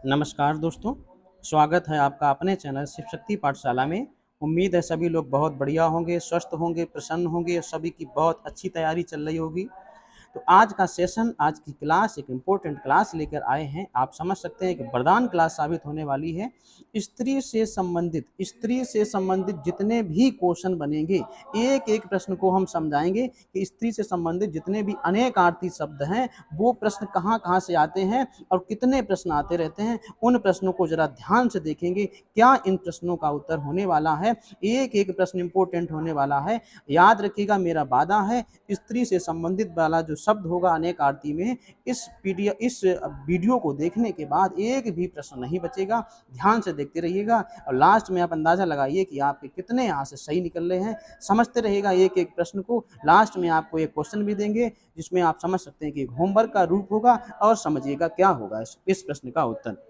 नमस्कार दोस्तों, स्वागत है आपका अपने चैनल शिव शक्ति पाठशाला में। उम्मीद है सभी लोग बहुत बढ़िया होंगे, स्वस्थ होंगे, प्रसन्न होंगे, सभी की बहुत अच्छी तैयारी चल रही होगी। तो आज का सेशन, आज की क्लास एक इम्पोर्टेंट क्लास लेकर आए हैं। आप समझ सकते हैं कि वरदान क्लास साबित होने वाली है। स्त्री से संबंधित जितने भी क्वेश्चन बनेंगे, एक एक प्रश्न को हम समझाएंगे कि स्त्री से संबंधित जितने भी अनेकार्थी शब्द हैं, वो प्रश्न कहाँ कहाँ से आते हैं और कितने प्रश्न आते रहते हैं। उन प्रश्नों को जरा ध्यान से देखेंगे, क्या इन प्रश्नों का उत्तर होने वाला है। एक एक प्रश्न इंपॉर्टेंट होने वाला है। याद रखिएगा, मेरा वादा है, स्त्री से संबंधित वाला जो शब्द होगा अनेक आरती में, इस वीडियो को देखने के बाद एक भी प्रश्न नहीं बचेगा। ध्यान से देखते रहिएगा और लास्ट में आप अंदाजा लगाइए कि आपके कितने यहाँ से सही निकल रहे हैं। समझते रहिएगा एक एक प्रश्न को। लास्ट में आपको एक क्वेश्चन भी देंगे जिसमें आप समझ सकते हैं कि होमवर्क का रूप होगा और समझिएगा क्या होगा इस प्रश्न का उत्तर।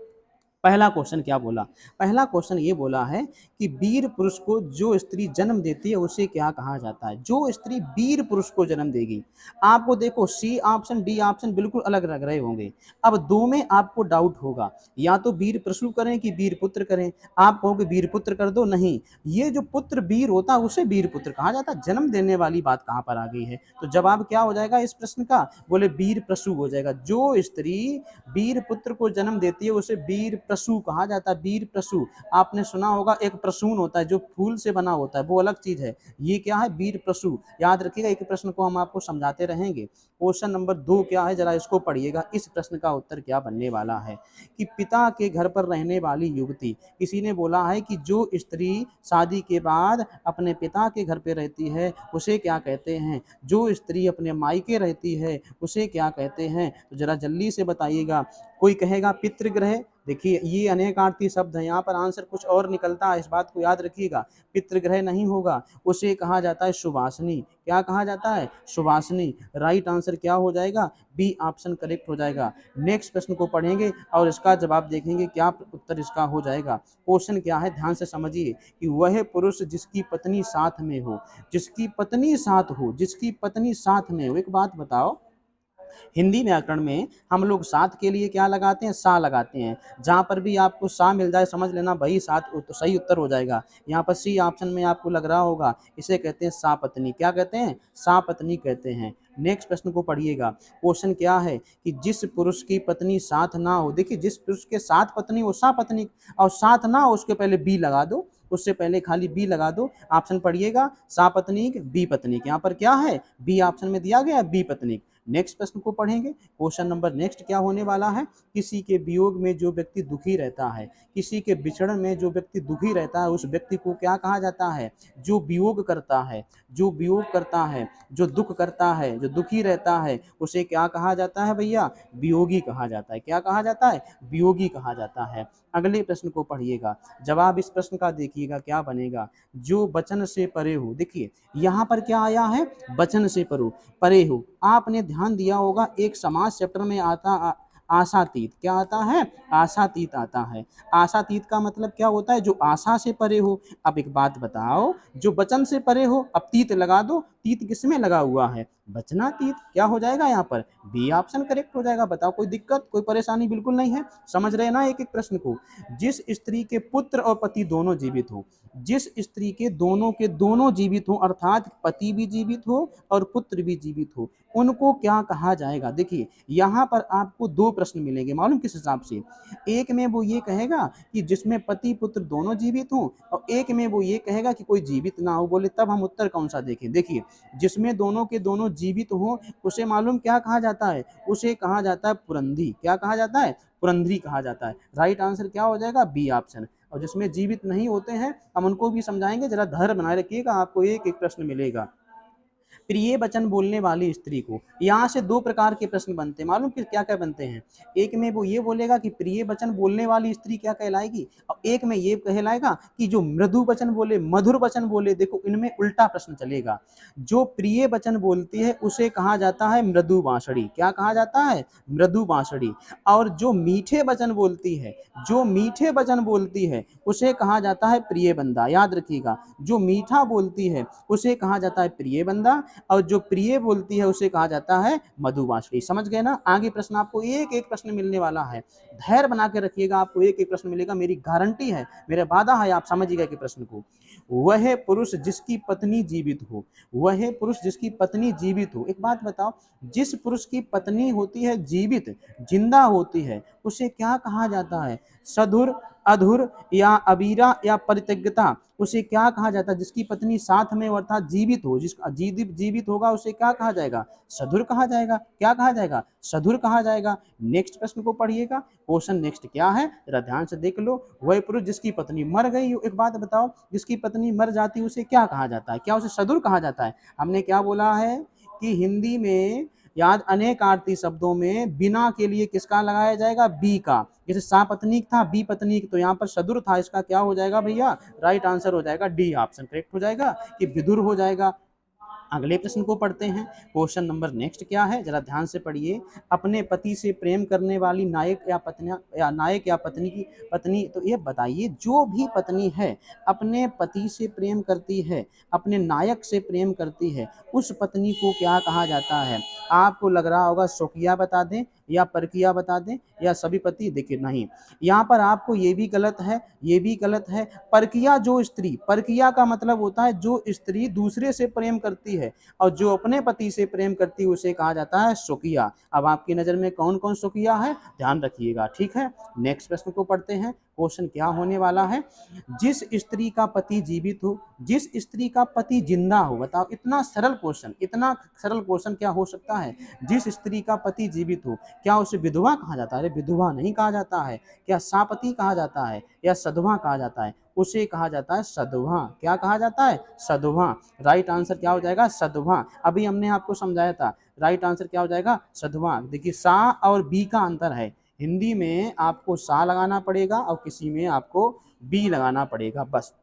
पहला क्वेश्चन क्या बोला? पहला क्वेश्चन ये बोला है कि वीर पुरुष को जो स्त्री जन्म देती है उसे क्या कहा जाता है? जो स्त्री वीर पुरुष को जन्म देगी। आपको देखो, सी ऑप्शन डी ऑप्शन बिल्कुल अलग लग रहे होंगे। अब दो में आपको डाउट होगा, या तो वीर प्रसू करें कि वीर पुत्र करें। आप कहोगे वीर पुत्र कर दो, नहीं, ये जो पुत्र वीर होता है उसे वीर पुत्र कहा जाता है। जन्म देने वाली बात कहाँ पर आ गई है? तो जवाब क्या हो जाएगा इस प्रश्न का? बोले वीर प्रसू हो जाएगा। जो स्त्री वीर पुत्र को जन्म देती है उसे वीर प्रसू कहा जाता है। वीर प्रसू, आपने सुना होगा एक प्रसून होता है जो फूल से बना होता है, वो अलग चीज है। ये क्या है? वीर प्रसू। याद रखिएगा, एक प्रश्न को हम आपको समझाते रहेंगे। क्वेश्चन नंबर 2 क्या है, जरा इसको पढ़िएगा। इस प्रश्न का उत्तर क्या बनने वाला है कि पिता के घर पर रहने वाली युवती। किसी ने बोला है कि जो स्त्री शादी के बाद अपने पिता के घर पे रहती है उसे क्या कहते हैं? जो स्त्री अपने मायके रहती है उसे क्या कहते हैं? तो जरा जल्दी से बताइएगा। कोई कहेगा पितृग्रह। देखिए, ये अनेकार्थी शब्द है, यहाँ पर आंसर कुछ और निकलता है, इस बात को याद रखिएगा। पितृग्रह नहीं होगा, उसे कहा जाता है सुवासनी। क्या कहा जाता है? सुवासनी। राइट आंसर क्या हो जाएगा? बी ऑप्शन करेक्ट हो जाएगा। नेक्स्ट प्रश्न को पढ़ेंगे और इसका जवाब देखेंगे, क्या उत्तर इसका हो जाएगा। क्वेश्चन क्या है, ध्यान से समझिए कि वह पुरुष जिसकी पत्नी साथ में हो, जिसकी पत्नी साथ हो, जिसकी पत्नी साथ में हो। एक बात बताओ, हिंदी व्याकरण में हम लोग साथ के लिए क्या लगाते हैं? सा लगाते हैं। जहाँ पर भी आपको सा मिल जाए समझ लेना भाई साथ तो सही उत्तर हो जाएगा। यहाँ पर सी ऑप्शन में आपको लग रहा होगा, इसे कहते हैं सा पत्नी। क्या कहते हैं? सा पत्नी कहते हैं। नेक्स्ट प्रश्न को पढ़िएगा। क्वेश्चन क्या है कि जिस पुरुष की पत्नी साथ ना हो। देखिए, जिस पुरुष के साथ पत्नी हो सा पत्नी, और साथ ना हो उसके पहले बी लगा दो, उससे पहले खाली बी लगा दो। ऑप्शन पढ़िएगा, सा पत्नीक बी पत्नीक। यहाँ पर क्या है? बी ऑप्शन में दिया गया बी पत्नीक। नेक्स्ट प्रश्न को पढ़ेंगे। क्वेश्चन नंबर नेक्स्ट क्या होने वाला है? किसी के वियोग में जो व्यक्ति दुखी रहता है, किसी के बिछड़न में जो व्यक्ति दुखी रहता है, उस व्यक्ति को क्या कहा जाता है? जो वियोग करता है, जो वियोग करता है, जो दुख करता है, जो दुखी रहता है, उसे क्या कहा जाता है भैया? वियोगी कहा जाता है। क्या कहा जाता है? वियोगी कहा जाता है। अगले प्रश्न को पढ़िएगा, जवाब इस प्रश्न का देखिएगा क्या बनेगा। जो वचन से परे हो। देखिए, यहाँ पर क्या आया है? वचन से परे हो। आपने ध्यान दिया होगा, एक समाज चैप्टर में आता आशातीत। क्या आता है? आशातीत आता है। आशातीत का मतलब क्या होता है? जो आशा से परे हो। अब एक बात बताओ, जो वचन से परे हो, अब तीत लगा दो। तीत किसमें लगा हुआ है? वचनातीत। क्या हो जाएगा यहाँ पर? बी ऑप्शन करेक्ट हो जाएगा। बताओ, कोई दिक्कत, कोई परेशानी बिल्कुल नहीं है। समझ रहे ना एक एक प्रश्न को। जिस स्त्री के पुत्र और पति दोनों जीवित हो, जिस स्त्री के दोनों जीवित हो, अर्थात पति भी जीवित हो और पुत्र भी जीवित हो, उनको क्या कहा जाएगा? देखिए, यहाँ पर आपको दो प्रश्न मिलेंगे, मालूम किस हिसाब से? एक में वो ये कहेगा कि जिसमें पति पुत्र दोनों जीवित हो, और एक में वो ये कहेगा कि कोई जीवित ना हो। बोले तब हम उत्तर कौन सा देखें? देखिए, जिसमें दोनों के दोनों जीवित हो उसे मालूम क्या कहा जाता है? उसे कहा जाता है पुरंधी। क्या कहा जाता है? पुरंधरी कहा जाता है। राइट आंसर क्या हो जाएगा? B option. और जिसमें जीवित नहीं होते हैं हम उनको भी समझाएंगे, जरा धैर्य बनाए रखिएगा, आपको एक एक प्रश्न मिलेगा। प्रिय वचन बोलने वाली स्त्री को, यहाँ से दो प्रकार के प्रश्न बनते हैं, मालूम कि क्या क्या बनते हैं? एक में वो ये बोलेगा कि प्रिय वचन बोलने वाली स्त्री क्या कहलाएगी, और एक में ये कहलाएगा कि जो मृदु वचन बोले, मधुर वचन बोले। देखो, इनमें उल्टा प्रश्न चलेगा। जो प्रिय वचन बोलती है उसे कहा जाता है मृदु बांसुरी। क्या कहा जाता है? मृदु बांसुरी। और जो मीठे वचन बोलती है, जो मीठे वचन बोलती है उसे कहा जाता है प्रिय बंदा। याद रखिएगा, जो मीठा बोलती है उसे कहा जाता है प्रिय बंदा, और जो प्रिय बोलती है उसे कहा जाता है मधुबांसुरी। समझ गए ना? आगे प्रश्न आपको एक एक प्रश्न मिलने वाला है, धैर्य बना के रखिएगा, आपको एक एक प्रश्न मिलेगा, मेरी गारंटी है, मेरा वादा है, आप समझ गए कि प्रश्न को। वह पुरुष जिसकी पत्नी जीवित हो, वह पुरुष जिसकी पत्नी जीवित हो। एक बात बताओ, जिस पुरुष की पत्नी होती है जीवित, जिंदा होती है, उसे क्या कहा जाता है? सधुर, अधुर या अबीरा या परित्यक्ता, उसे क्या कहा जाता है? जिसकी पत्नी साथ में अर्थात जीवित हो, जिसका जीवित होगा उसे क्या कहा जाएगा? सधुर कहा जाएगा। क्या कहा जाएगा? सधुर कहा जाएगा। नेक्स्ट प्रश्न को पढ़िएगा, क्वेश्चन नेक्स्ट क्या है जरा ध्यान से देख लो। वह पुरुष जिसकी पत्नी मर गई, एक बात बताओ, जिसकी पत्नी मर जाती उसे क्या कहा जाता है? क्या उसे सधुर कहा जाता है? हमने क्या बोला है कि हिंदी में याद अनेक आरती शब्दों में बिना के लिए किसका लगाया जाएगा? बी का। जैसे सापत्नीक था, बी पत्नीक, तो यहाँ पर सदुर था, इसका क्या हो जाएगा भैया? राइट आंसर हो जाएगा डी ऑप्शन करेक्ट हो जाएगा कि विदुर हो जाएगा। अगले प्रश्न को पढ़ते हैं, क्वेश्चन नंबर नेक्स्ट क्या है जरा ध्यान से पढ़िए। अपने पति से प्रेम करने वाली नायक या पत्नी या नायक या पत्नी की पत्नी, तो ये बताइए जो भी पत्नी है अपने पति से प्रेम करती है, अपने नायक से प्रेम करती है, उस पत्नी को क्या कहा जाता है? आपको लग रहा होगा स्वकीया बता दें या परकिया बता दें या सभी पति, देखिए नहीं, यहाँ पर आपको ये भी गलत है, ये भी गलत है। परकिया जो स्त्री, परकिया का मतलब होता है जो स्त्री दूसरे से प्रेम करती है, और जो अपने पति से प्रेम करती है उसे कहा जाता है स्वकीया। अब आपकी नज़र में कौन कौन स्वकीया है ध्यान रखिएगा, ठीक है। नेक्स्ट प्रश्न को पढ़ते हैं, क्वेश्चन क्या होने वाला है? जिस स्त्री का पति जीवित हो, जिस स्त्री का पति जिंदा हो, बताओ इतना सरल क्वेश्चन, इतना सरल क्वेश्चन क्या हो सकता है? जिस स्त्री का पति जीवित हो, क्या उसे विधवा कहा जाता है? अरे विधवा नहीं कहा जाता है। क्या सापति कहा जाता है या सधवा कहा जाता है? उसे कहा जाता है सधवा। क्या कहा जाता है? सधवा। राइट आंसर क्या हो जाएगा? सधवा। अभी हमने आपको समझाया था, राइट आंसर क्या हो जाएगा? सधवा। देखिए सा और बी का अंतर है, हिंदी में आपको सा लगाना पड़ेगा और किसी में आपको बी लगाना पड़ेगा, बस।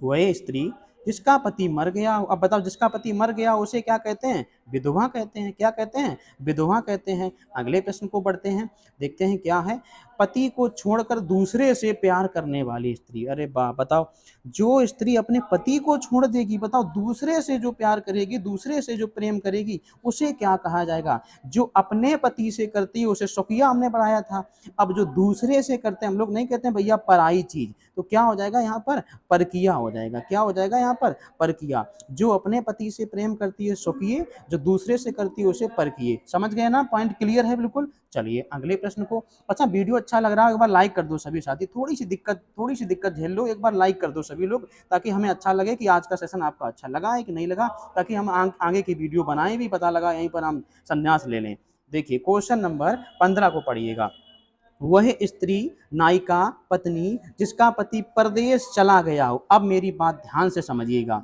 वह स्त्री जिसका पति मर गया हो, अब बताओ जिसका पति मर गया उसे क्या कहते हैं? विधवा कहते हैं। क्या कहते हैं? विधवा कहते हैं। अगले प्रश्न को बढ़ते हैं, देखते हैं क्या है। पति को छोड़कर दूसरे से प्यार करने वाली स्त्री, अरे वाह, बताओ जो स्त्री अपने पति को छोड़ देगी, बताओ दूसरे से जो प्यार करेगी, दूसरे से जो प्रेम करेगी, उसे क्या कहा जाएगा? जो अपने पति से करती है उसे स्वकीया हमने पढ़ाया था। अब जो दूसरे से करते हैं, हम लोग नहीं कहते हैं भैया पराई चीज, तो क्या हो जाएगा यहाँ पर? परकिया हो जाएगा। क्या हो जाएगा यहाँ पर? परकिया। जो अपने पति से प्रेम करती है स्वकीय, जो दूसरे से करती है उसे परकीय। समझ गए ना? पॉइंट क्लियर है बिल्कुल। चलिए अगले प्रश्न को, अच्छा वीडियो अच्छा लग रहा है एक बार लाइक कर दो सभी साथी, थोड़ी सी दिक्कत झेल लो, एक बार लाइक कर दो सभी लोग, ताकि हमें अच्छा लगे कि आज का सेशन आपका अच्छा लगा है कि नहीं लगा, ताकि हम आगे की वीडियो बनाए भी, पता लगा यहीं पर हम संन्यास ले लें। देखिए क्वेश्चन नंबर 15 को पढ़िएगा। वह स्त्री नायिका पत्नी जिसका पति परदेश चला गया हो, अब मेरी बात ध्यान से समझिएगा,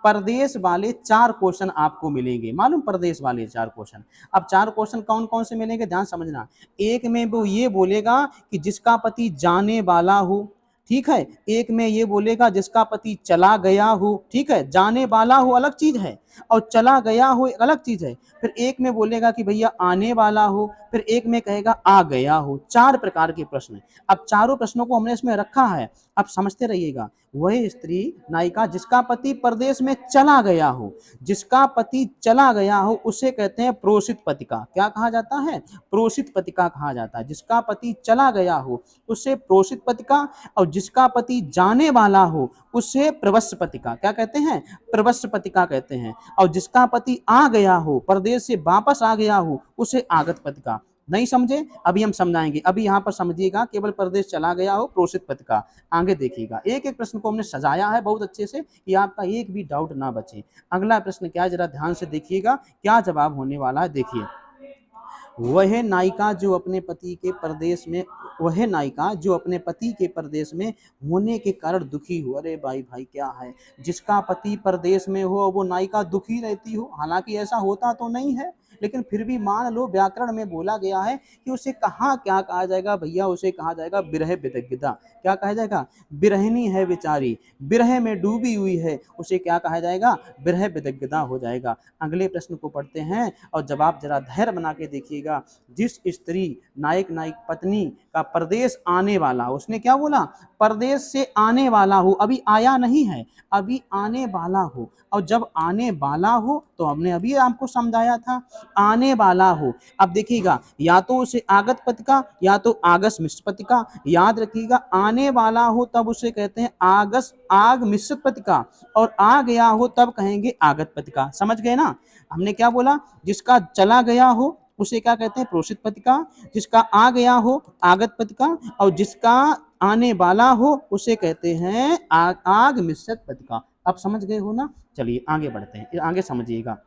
परदेश वाले 4 क्वेश्चन आपको मिलेंगे, मालूम परदेश वाले 4 क्वेश्चन। अब 4 क्वेश्चन कौन कौन से मिलेंगे ध्यान समझना। एक में वो ये बोलेगा कि जिसका पति जाने वाला हो, ठीक है। एक में ये बोलेगा जिसका पति चला गया हो, ठीक है, जाने वाला हो अलग चीज है और चला गया हो एक अलग चीज है। फिर एक में बोलेगा कि भैया आने वाला हो, फिर एक में कहेगा आ गया हो। 4 प्रकार के प्रश्न। अब चारों प्रश्नों को हमने इसमें रखा है, अब समझते रहिएगा। वह स्त्री नायिका जिसका पति परदेश में चला गया हो, जिसका पति चला गया हो उसे कहते हैं प्रोषित पतिका। क्या कहा जाता है? प्रोषित पतिका कहा जाता है। जिसका पति चला गया हो उसे प्रोषित पतिका, और जिसका पति जाने वाला हो उसे प्रवस्य पतिका। क्या कहते हैं? प्रवस्य पतिका कहते हैं। और जिसका पति आ गया हो, परदेश से वापस आ गया हो, उसे आगत पतिका। नहीं समझे? अभी हम समझाएंगे। अभी यहाँ पर समझिएगा, केवल प्रदेश चला गया हो प्रोषित पतिका। आगे देखिएगा, एक एक प्रश्न को हमने सजाया है बहुत अच्छे से कि आपका एक भी डाउट ना बचे। अगला प्रश्न क्या है जरा ध्यान से देखिएगा, क्या जवाब होने वाला है। देखिए वह नायिका जो अपने पति के परदेश में, वह नायिका जो अपने पति के परदेश में होने के कारण दुखी हो। अरे भाई भाई क्या है, जिसका पति परदेश में हो वो नायिका दुखी रहती हो, हालांकि ऐसा होता तो नहीं है, लेकिन फिर भी मान लो व्याकरण में बोला गया है कि उसे कहाँ क्या कहा जाएगा भैया? उसे कहा जाएगा विरह विदग्धा। क्या कहा जाएगा? विरहिणी है बेचारी, विरह में डूबी हुई है, उसे क्या कहा जाएगा? विरह विदग्धा हो जाएगा। अगले प्रश्न को पढ़ते हैं और जवाब जरा धैर्य बना के देखिएगा। जिस स्त्री नायक नायक पत्नी का परदेश आने वाला हो। उसने क्या बोला, परदेश से आने वाला हो, अभी आया नहीं है, अभी आने वाला हो। और जब आने वाला हो तो हमने अभी आपको समझाया था, आने वाला हो। अब देखिएगा, या तो उसे आगत पद का या तो आगस मिश्र पद का, याद रखिएगा आने वाला हो तब उसे कहते हैं आगस आग मिश्र पद का, और आ गया हो तब कहेंगे आगत पद का। समझ गए ना, हमने क्या बोला, जिसका चला गया हो उसे क्या कहते हैं प्रोषित पद का, जिसका आ गया हो आगत पद का, और जिसका आने वाला हो उसे कहते हैं आग मिश्रित पद का। अब समझ गए हो ना, चलिए आगे बढ़ते हैं, आगे समझिएगा।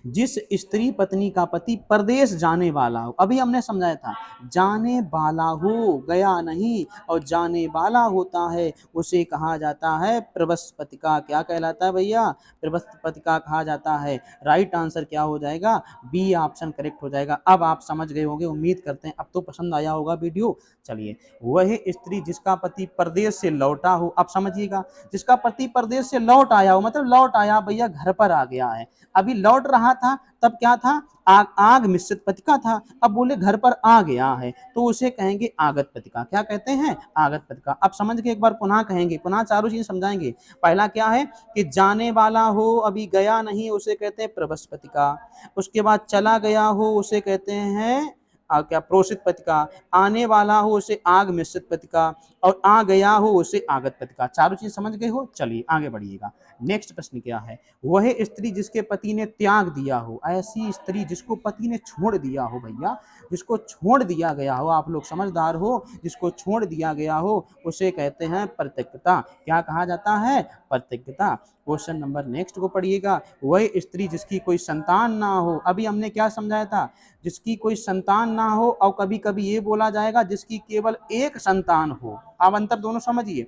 जिस स्त्री पत्नी का पति परदेश जाने वाला हो, अभी हमने समझाया था, जाने वाला हो, गया नहीं, और जाने वाला होता है उसे कहा जाता है प्रवस पतिका। क्या कहलाता है भैया, प्रवस पतिका कहा जाता है। राइट आंसर क्या हो जाएगा, बी ऑप्शन करेक्ट हो जाएगा। अब आप समझ गए होंगे, उम्मीद करते हैं अब तो पसंद आया होगा वीडियो। चलिए, वह स्त्री जिसका पति परदेश से लौटा हो, अब समझिएगा, जिसका पति परदेश से लौट आया हो मतलब लौट आया भैया, घर पर आ गया है। अभी लौट रहा था तब क्या था, आग मिश्रित पतिका था, अब बोले घर पर आ गया है तो उसे कहेंगे आगत पतिका। क्या कहते हैं, आगत पतिका। अब समझ के एक बार पुनः कहेंगे, पुनः चारों चीज समझाएंगे। पहला क्या है कि जाने वाला हो, अभी गया नहीं, उसे कहते हैं प्रवस पतिका। उसके बाद चला गया हो उसे कहते हैं क्या प्रोषित पतिका, आने वाला हो उसे आग मिश्रित पतिका, और आ गया हो उसे आगत पतिका। चारों चीज समझ गए हो, चलिए आगे बढ़िएगा। नेक्स्ट प्रश्न क्या है, वह स्त्री जिसके पति ने त्याग दिया हो, ऐसी स्त्री जिसको पति ने छोड़ दिया हो भैया, जिसको छोड़ दिया गया हो, आप लोग समझदार हो, जिसको छोड़ दिया गया हो उसे कहते हैं परित्यक्ता। क्या कहा जाता है, परित्यक्ता। क्वेश्चन नंबर नेक्स्ट को पढ़िएगा, वह स्त्री जिसकी कोई संतान ना हो, अभी हमने क्या समझाया था, जिसकी कोई संतान ना हो, और कभी कभी ये बोला जाएगा जिसकी केवल एक संतान हो। आप अंतर दोनों समझिए,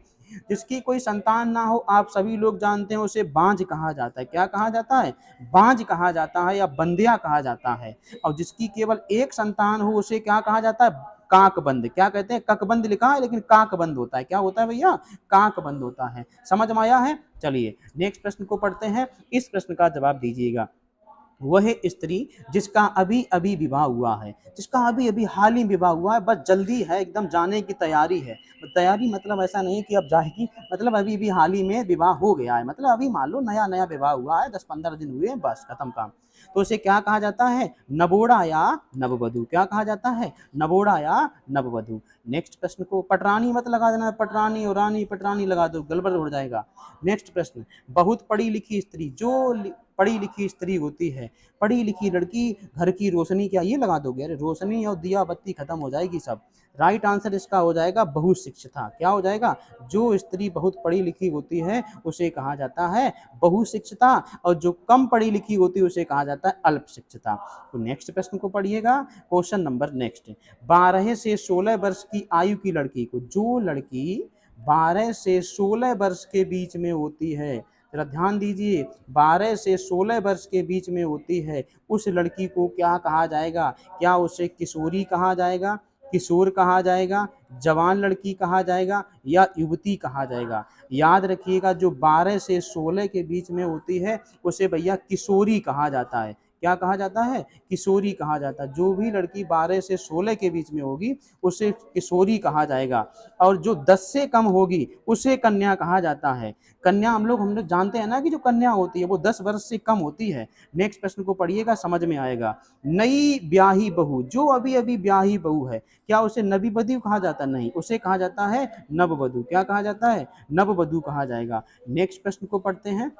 जिसकी कोई संतान ना हो, आप सभी लोग जानते हैं उसे बांझ कहा जाता है। क्या कहा जाता है, बांझ कहा जाता है या बंदिया कहा जाता है। और जिसकी केवल एक संतान हो उसे क्या कहा जाता है, काकबंद। क्या कहते हैं, ककबंद लिखा है लेकिन काकबंद होता है। क्या होता है भैया, काकबंद होता है। समझ में आया है, चलिए नेक्स्ट प्रश्न को पढ़ते हैं, इस प्रश्न का जवाब दीजिएगा। वह स्त्री जिसका अभी अभी विवाह हुआ है, जिसका अभी अभी हाल ही विवाह हुआ है, बस जल्दी है एकदम जाने की तैयारी है। तैयारी मतलब ऐसा नहीं कि अब जाएगी, मतलब अभी भी हाल ही में विवाह हो गया है, मतलब अभी मान लो नया नया विवाह हुआ है, 10-15 दिन हुए, बस खत्म काम। तो उसे क्या कहा जाता है, नबोड़ा या नववधु। क्या कहा जाता है, नबोड़ा या नववधु। नेक्स्ट प्रश्न को, पटरानी मत लगा देना, पटरानी और रानी पटरानी लगा दो, गड़बड़ हो जाएगा। नेक्स्ट प्रश्न, बहुत पढ़ी लिखी स्त्री, जो पढ़ी लिखी स्त्री होती है, पढ़ी लिखी लड़की, घर की रोशनी, क्या ये लगा दोगे, अरे रोशनी और दिया बत्ती खत्म हो जाएगी सब। राइट आंसर इसका हो जाएगा बहुशिक्षिता। क्या हो जाएगा, जो स्त्री बहुत पढ़ी लिखी होती है उसे कहा जाता है बहुशिक्षिता, और जो कम पढ़ी लिखी होती है उसे कहा जाता है अल्प शिक्षिता। तो नेक्स्ट प्रश्न को पढ़िएगा, क्वेश्चन नंबर नेक्स्ट, 12 से 16 वर्ष की आयु की लड़की को, जो लड़की 12 से 16 वर्ष के बीच में होती है, जरा ध्यान दीजिए, 12 से 16 वर्ष के बीच में होती है, उस लड़की को क्या कहा जाएगा, क्या उसे किशोरी कहा जाएगा, किशोर कहा जाएगा, जवान लड़की कहा जाएगा, या युवती कहा जाएगा। याद रखिएगा, जो 12 से 16 के बीच में होती है उसे भैया किशोरी कहा जाता है। क्या कहा जाता है, किशोरी कहा जाता है। जो भी लड़की 12 से 16 के बीच में होगी उसे किशोरी कहा जाएगा, और जो 10 से कम होगी उसे कन्या कहा जाता है। कन्या हम लोग जानते हैं ना कि जो कन्या होती है वो 10 वर्ष से कम होती है। नेक्स्ट प्रश्न को पढ़िएगा, समझ में आएगा। नई ब्याही बहू, जो अभी अभी ब्याही बहू है, क्या उसे नवीवधु कहा जाता, नहीं, उसे कहा जाता है नववधु। क्या कहा जाता है, नववधु कहा जाएगा। नेक्स्ट प्रश्न को पढ़ते हैं,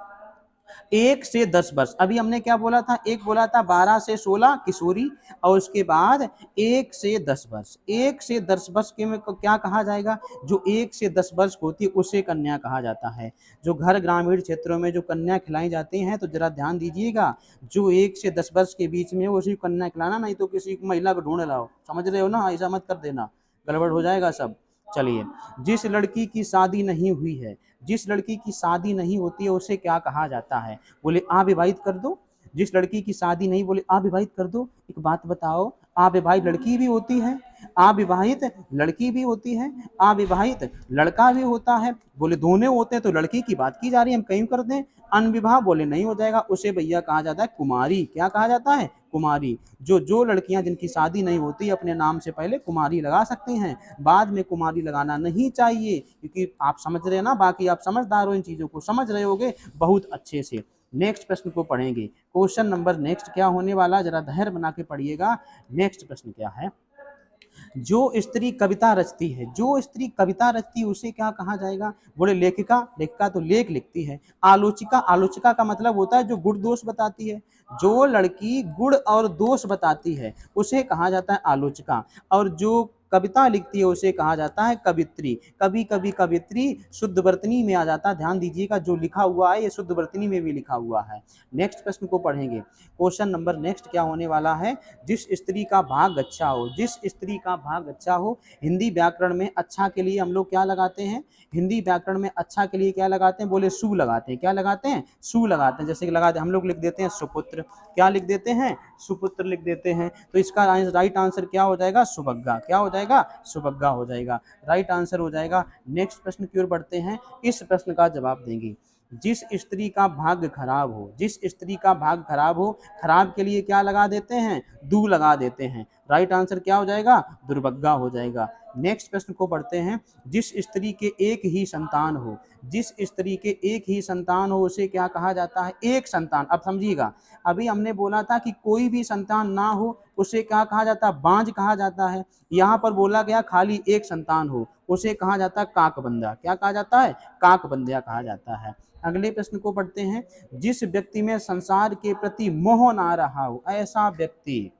1 से 10 वर्ष, अभी हमने क्या बोला था, एक बोला था 12 से 16 किशोरी, और उसके बाद 1 से 10 वर्ष, 1 से 10 वर्ष के में क्या कहा जाएगा, जो 1 से 10 वर्ष होती है उसे कन्या कहा जाता है। जो घर ग्रामीण क्षेत्रों में जो कन्या खिलाई जाती हैं, तो जरा ध्यान दीजिएगा, जो 1 से 10 वर्ष के बीच में उसी को कन्या खिलाना, नहीं तो किसी महिला को ढूंढ लाओ। समझ रहे हो ना, ऐसा मत कर देना, गड़बड़ हो जाएगा सब। चलिए, जिस लड़की की शादी नहीं हुई है, जिस लड़की की शादी नहीं होती है उसे क्या कहा जाता है, बोले अविवाहित कर दो। जिस लड़की की शादी नहीं, बोले अविवाहित कर दो। एक बात बताओ, अविवाहित लड़की भी होती है, अविवाहित लड़की भी होती है, अविवाहित लड़का भी होता है। बोले दोनों होते हैं तो लड़की की बात की जा रही है, हम कहीं कर दें। अनविवाह बोले नहीं हो जाएगा, उसे भैया कहा जाता है कुमारी। क्या कहा जाता है? कुमारी। जो लड़कियां जिनकी शादी नहीं होती अपने नाम से पहले कुमारी लगा सकती हैं, बाद में कुमारी लगाना नहीं चाहिए, क्योंकि आप समझ रहे हैं ना, बाकी आप समझदार हो, इन चीज़ों को समझ रहे होगे बहुत अच्छे से। नेक्स्ट प्रश्न को पढ़ेंगे। क्वेश्चन नंबर नेक्स्ट क्या होने वाला, जरा धैर्य बना के पढ़िएगा। नेक्स्ट प्रश्न क्या है? जो स्त्री कविता रचती है, जो स्त्री कविता रचती है उसे क्या कहा जाएगा? बोले लेखिका। लेखिका तो लेख लिखती है। आलोचिका, आलोचिका का मतलब होता है जो गुण दोष बताती है। जो लड़की गुण और दोष बताती है उसे कहा जाता है आलोचिका। और जो कविता लिखती है उसे कहा जाता है कवित्री। कभी कभी कवित्री शुद्ध वर्तनी में आ जाता है, ध्यान दीजिएगा जो लिखा हुआ है ये शुद्ध वर्तनी में भी लिखा हुआ है। नेक्स्ट प्रश्न को पढ़ेंगे। क्वेश्चन नंबर नेक्स्ट क्या होने वाला है? जिस स्त्री का भाग अच्छा हो, जिस स्त्री का भाग अच्छा हो। हिंदी व्याकरण में अच्छा के लिए हम लोग क्या लगाते हैं? हिंदी व्याकरण में अच्छा के लिए क्या लगाते हैं? बोले सु लगाते हैं। क्या लगाते हैं? सु लगाते हैं। जैसे कि लगाते हम लोग लिख देते हैं सुपुत्र। क्या लिख देते हैं? सुपुत्र लिख देते हैं। तो इसका राइट आंसर क्या हो जाएगा? सुभग्गा। क्या हो जाएगा? सुभग्गा हो जाएगा, राइट आंसर हो जाएगा। नेक्स्ट प्रश्न की ओर बढ़ते हैं। इस प्रश्न का जवाब देंगे। जिस स्त्री का भाग्य खराब हो, जिस स्त्री का भाग्य खराब हो, खराब के लिए क्या लगा देते हैं? दू लगा देते हैं। राइट आंसर क्या हो जाएगा? दुर्भग्गा हो जाएगा। नेक्स्ट प्रश्न को पढ़ते हैं। जिस स्त्री के एक ही संतान हो, जिस स्त्री के एक ही संतान हो उसे क्या कहा जाता है? एक संतान। अब समझिएगा, अभी हमने बोला था कि कोई भी संतान ना हो उसे क्या कहा जाता है? बांझ कहा जाता है। यहाँ पर बोला गया खाली एक संतान हो उसे कहा जाता है काकबंदा। क्या कहा जाता है? काकबंदिया कहा जाता है। अगले प्रश्न को पढ़ते हैं। जिस व्यक्ति में संसार के प्रति मोह ना रहा हो, ऐसा व्यक्ति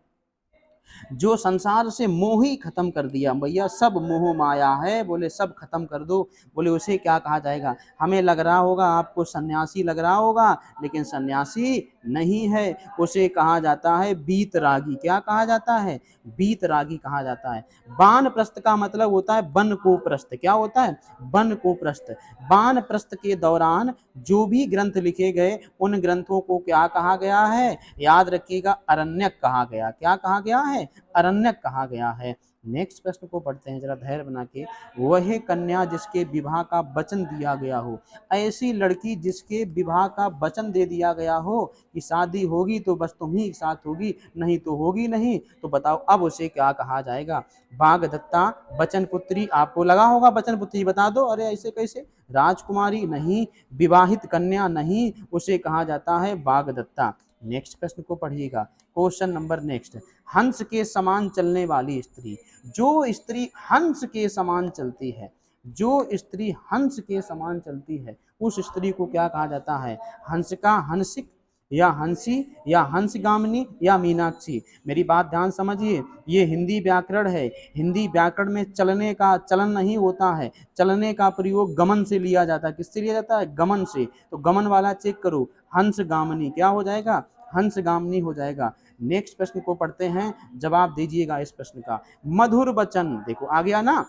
जो संसार से मोह ही खत्म कर दिया, भैया सब मोह माया है, बोले सब खत्म कर दो, बोले उसे क्या कहा जाएगा? हमें लग रहा होगा आपको सन्यासी लग रहा होगा, लेकिन सन्यासी नहीं है, उसे कहा जाता है बीतरागी। क्या कहा जाता है? बीतरागी कहा जाता है। वानप्रस्थ का मतलब होता है वन को प्रस्थ। क्या होता है? वन को प्रस्थ। वानप्रस्थ के दौरान जो भी ग्रंथ लिखे गए उन ग्रंथों को क्या कहा गया है? याद रखिएगा, अरण्यक कहा गया। क्या कहा गया है? अरण्यक कहा गया है। नेक्स्ट प्रश्न को पढ़ते हैं, जरा धैर्य बना के। वह कन्या जिसके विवाह का वचन दिया गया हो, ऐसी लड़की जिसके विवाह का वचन दे दिया गया हो कि शादी होगी तो बस तुम ही साथ होगी, नहीं तो होगी नहीं, तो बताओ अब उसे क्या कहा जाएगा? बागदत्ता, बचन पुत्री। आपको लगा होगा बचन पुत्री, बता दो। अरे ऐसे कैसे? राजकुमारी नहीं, विवाहित कन्या नहीं, उसे कहा जाता है बागदत्ता। नेक्स्ट प्रश्न को पढ़िएगा। Question number next. हंस के समान चलने वाली स्त्री। जो स्त्री हंस के समान चलती है, जो स्त्री हंस के समान चलती है उस स्त्री को क्या कहा जाता है? हंसिका, हंसिक, या हंसी, या हंसगामिनी, या मीनाक्षी। मेरी बात ध्यान समझिए, ये हिंदी व्याकरण है। हिंदी व्याकरण में चलने का चलन नहीं होता है, चलने का प्रयोग गमन से लिया जाता है। किससे लिया जाता है? गमन से। तो गमन वाला चेक करो, हंसगामिनी क्या हो जाएगा? हंसगामिनी हो जाएगा। नेक्स्ट प्रश्न को पढ़ते हैं, जवाब दीजिएगा इस प्रश्न का। मधुर वचन, देखो आ गया ना,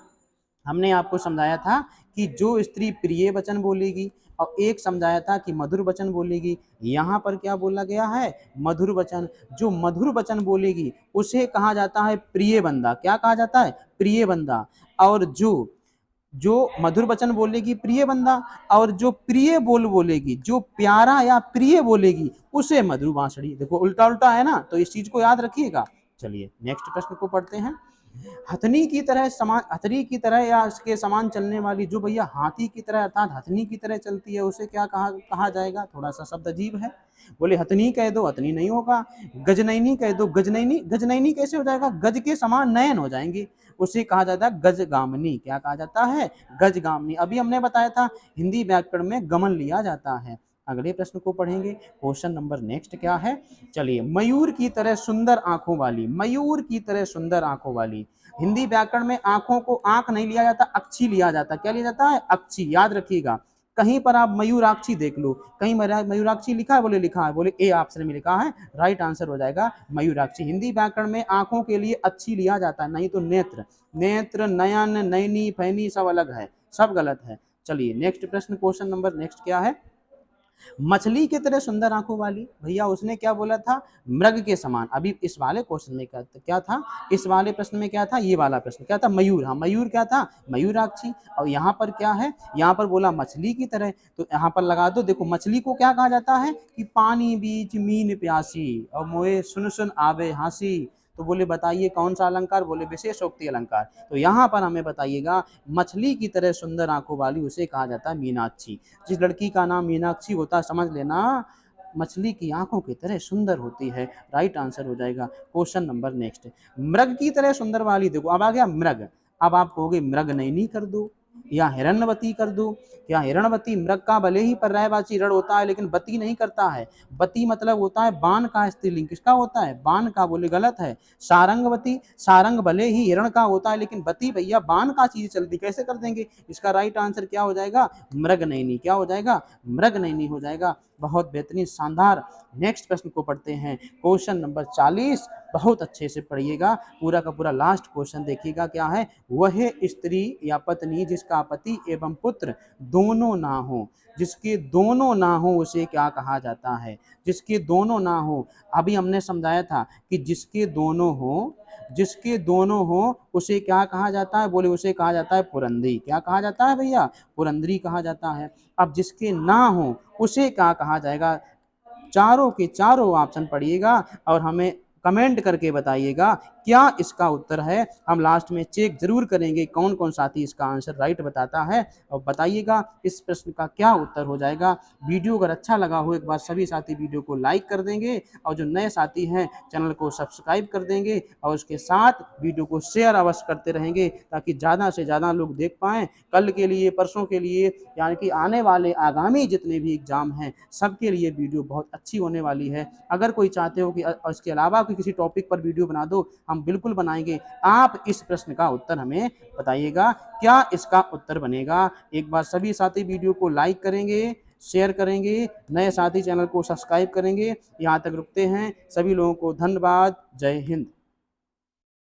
हमने आपको समझाया था कि जो स्त्री प्रिय वचन बोलेगी, और एक समझाया था कि मधुर वचन बोलेगी। यहाँ पर क्या बोला गया है? मधुर वचन। जो मधुर वचन बोलेगी उसे कहा जाता है प्रिय बंदा। क्या कहा जाता है? प्रिय बंदा। और जो जो मधुर वचन बोलेगी प्रिय बंदा, और जो प्रिय बोलेगी, जो प्यारा या प्रिय बोलेगी उसे मधुर बांसुरी। देखो उल्टा उल्टा है ना, तो इस चीज को याद रखिएगा। चलिए नेक्स्ट प्रश्न को पढ़ते हैं। हथनी की तरह समान, हथनी की तरह या इसके समान चलने वाली, जो भैया हाथी की तरह अर्थात हथनी की तरह चलती है उसे क्या कहा जाएगा? थोड़ा सा शब्द अजीब है। बोले हथनी कह दो, हथनी नहीं होगा। गजनैनी कह दो, गजनैनी, गजनैनी कैसे हो जाएगा? गज के समान नयन हो जाएंगे, उसे कहा जाता है गजगामिनी। क्या कहा जाता है? गजगामिनी। अभी हमने बताया था हिंदी व्याकरण में गमन लिया जाता है। अगले प्रश्न को पढ़ेंगे। क्वेश्चन नंबर नेक्स्ट क्या है? चलिए, मयूर की तरह सुंदर आंखों वाली, मयूर की तरह सुंदर आंखों वाली। हिंदी व्याकरण में आंखों को आंख नहीं लिया जाता, अक्षी लिया जाता। क्या लिया जाता है? अक्षी। याद रखिएगा, कहीं पर आप मयूराक्षी देख लो, कहीं मयूराक्षी लिखा है? बोले लिखा है, बोले ए ऑप्शन में लिखा है, राइट आंसर हो जाएगा मयूराक्षी। हिंदी व्याकरण में आंखों के लिए अच्छी लिया जाता है, नहीं तो नेत्र। नेत्र, नयन, नैनी, फैनी सब अलग है, सब गलत है। चलिए नेक्स्ट प्रश्न, क्वेश्चन नंबर नेक्स्ट क्या है? मछली की तरह सुंदर आंखों वाली, भैया उसने क्या बोला था, मृग के समान। अभी इस वाले क्वेश्चन में क्या था, इस वाले प्रश्न में क्या था, ये वाला प्रश्न क्या था, मयूर। हाँ मयूर क्या था, मयूराक्षी। और यहाँ पर क्या है, यहाँ पर बोला मछली की तरह, तो यहाँ पर लगा दो। देखो मछली को क्या कहा जाता है कि पानी बीच मीन प्यासी और मोए सुन सुन आवे हंसी। तो बोले बताइए कौन सा अलंकार, बोले विशेषोक्ति अलंकार। तो यहाँ पर हमें बताइएगा, मछली की तरह सुंदर आंखों वाली उसे कहा जाता है मीनाक्षी। जिस लड़की का नाम मीनाक्षी होता है, समझ लेना मछली की आंखों की तरह सुंदर होती है। राइट आंसर हो जाएगा। क्वेश्चन नंबर नेक्स्ट, मृग की तरह सुंदर वाली। देखो अब आ गया मृग। अब आप कहोगे मृग नैनी कर दो या हिरण्यवती कर दो। क्या हिरण्यवती, मृग का भले ही पर्यायवाची रण होता है लेकिन बती नहीं करता है। बती मतलब होता है बाण का स्त्रीलिंग। किसका होता है, बाण का। बोले गलत है। सारंगवती, सारंग भले ही हिरण का होता है लेकिन बती भैया बाण का चीज चलती, कैसे कर देंगे। इसका राइट आंसर क्या हो जाएगा, मृग नैनी। क्या हो जाएगा, मृग नैनी हो जाएगा। बहुत बेहतरीन, शानदार। नेक्स्ट प्रश्न को पढ़ते हैं, क्वेश्चन नंबर 40। बहुत अच्छे से पढ़िएगा, पूरा का पूरा लास्ट क्वेश्चन देखिएगा क्या है। वह स्त्री या पत्नी जिसका पति एवं पुत्र दोनों ना हो, जिसके दोनों ना हो उसे क्या कहा जाता है। जिसके दोनों ना हो, अभी हमने समझाया था कि जिसके दोनों हो, जिसके दोनों हो उसे क्या कहा जाता है, बोले उसे कहा जाता है पुरंदरी। क्या कहा जाता है भैया, पुरंदरी कहा जाता है। अब जिसके ना हो उसे क्या कहा जाएगा। चारों के चारों ऑप्शन पढ़िएगा और हमें कमेंट करके बताइएगा क्या इसका उत्तर है। हम लास्ट में चेक जरूर करेंगे कौन कौन साथी इसका आंसर राइट बताता है, और बताइएगा इस प्रश्न का क्या उत्तर हो जाएगा। वीडियो अगर अच्छा लगा हो, एक बार सभी साथी वीडियो को लाइक कर देंगे, और जो नए साथी हैं चैनल को सब्सक्राइब कर देंगे, और उसके साथ वीडियो को शेयर अवश्य करते रहेंगे ताकि ज़्यादा से ज़्यादा लोग देख पाएँ। कल के लिए, परसों के लिए, यानी कि आने वाले आगामी जितने भी एग्जाम हैं सबके लिए वीडियो बहुत अच्छी होने वाली है। अगर कोई चाहते हो कि इसके अलावा कोई किसी टॉपिक पर वीडियो बना दो, हम बिल्कुल बनाएंगे। आप इस प्रश्न का उत्तर हमें बताइएगा क्या इसका उत्तर बनेगा। एक बार सभी साथी वीडियो को लाइक करेंगे, शेयर करेंगे, नए साथी चैनल को सब्सक्राइब करेंगे। यहाँ तक रुकते हैं। सभी लोगों को धन्यवाद। जय हिंद।